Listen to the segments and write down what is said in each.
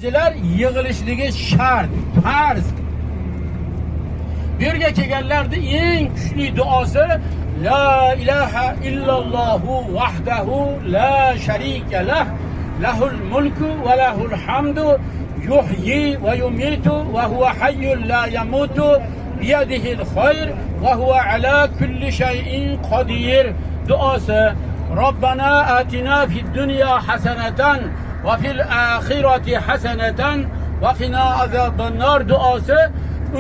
Jilar yig'ilishligi shart, farz. Bu yerga kelganlarda eng kuchli duosi La ilaha illallahu vahdahu la sharika lah, lahul mulku va lahul hamdu, yuhyi va yumitu va huwa hayyun la yamutu, biyadihil khayr va huwa ala kulli shay'in qodir duosi. Robbana atina fid dunya hasanatan va fil axirati hasanatan va qina azaban nar duosi.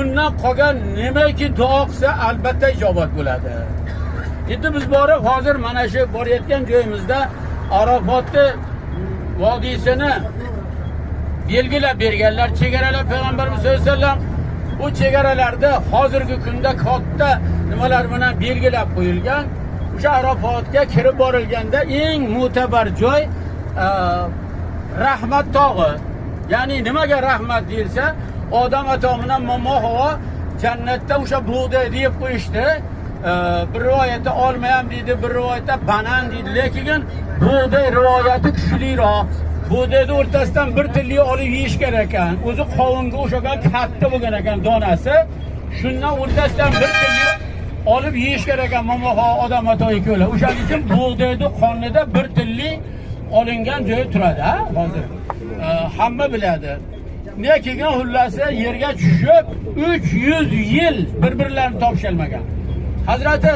Undan qolgan nimaki duo qilsa albatta ijobat bo'ladi. Endi biz borib hozir mana shu borayotgan joyimizda Arafotni vodiysini belgilab berganlar, chegaralar Payg'ambarimiz sollallohu alayhi vasallam bu chegaralarda hozirgi kunda katta nimalar bilan belgilab qo'yilgan. O'sha Arafotga kirib borilganda eng mo'tabar joy rahmat tog'i. Ya'ni nimaga rahmat deyilsa, odam atomidan momo havo jannatda o'sha bug'doy deb qo'yishdi. Bir rivoyatda olma ham deydi, bir rivoyatda banan deydi, lekin bug'doy rivoyati kuchliroq. Bug'doyni o'rtasidan bir tilli olib yeyish kerak ekan. O'zi qovunga o'xshagan katta bo'lgan ekan donasi. Shundan o'rtasidan bir tilli olib yeyish kerak ekan momo havo odam atoyi ko'la. O'shaning uchun bug'doyni qonida bir tilli olingan joyi turadi, ha, hozir. Hamma biladi. Lekin hullasi yerga tushib 300 yil bir-birlarini topshalmagan. Hazrati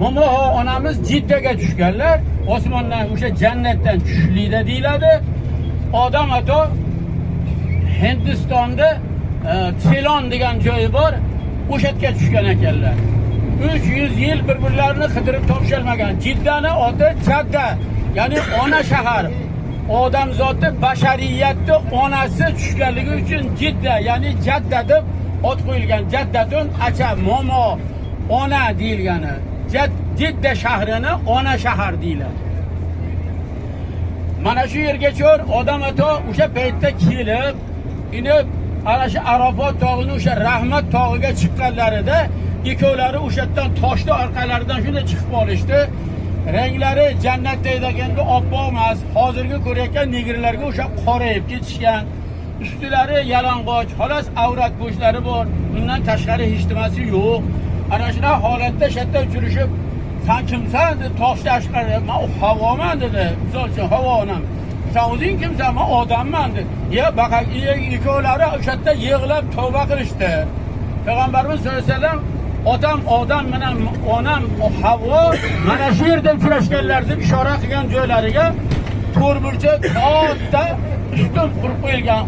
Momoho onamiz Jiddaga tushganlar, osmondan o'sha jannatdan tushlikda deyiladi. Odam ato Hindistonda Ceylon degan joyi bor, o'sha yerga tushgan ekanlar. 300 yil bir-birlarini qidirib topshalmagan. Jiddani oti Jadda, ya'ni ona shahar. Odamzodni bashariyatni onasi tushganligi uchun Jidda, ya'ni Jadda deb ot qo'yilgan. Jaddatun acha momo ona deyilgani. Jidda shahrini ona shahar deyiladi. Mana shu yerga cho'r odam ato o'sha paytda kelib, inib ana shu Arafot tog'ini o'sha rahmat tog'iga chiqqanlarida ikkovlari o'sha yerdan toshni orqalaridan shunday chiqib olishdi. Ranglari jannatdagidaganga oppoq emas, hozirgi ko'rayotgan negrlarga o'sha qorayib ketishgan. Ustilari yalang'och, xolos avrat go'shtlari bor. Bundan tashqari hech nimasi yo'q. Ana shunday holatda shatda uchrashib, "Sen kimsan?" deb toshni tashqari, "Men havoman" dedi. Misol uchun havo onam. "Sen o'zing kimsan?" "Men odamman" dedi. Ya baqa ikkovlari o'sha yerda yig'lab tavba qilishdi. Payg'ambarimiz sollallohu alayhi vasallam otam odam bilan onam Havvo mana shu yerda uchrashganlar deb ishora qilgan joylariga to'rtburchak katta ustun qurib qo'yilgan.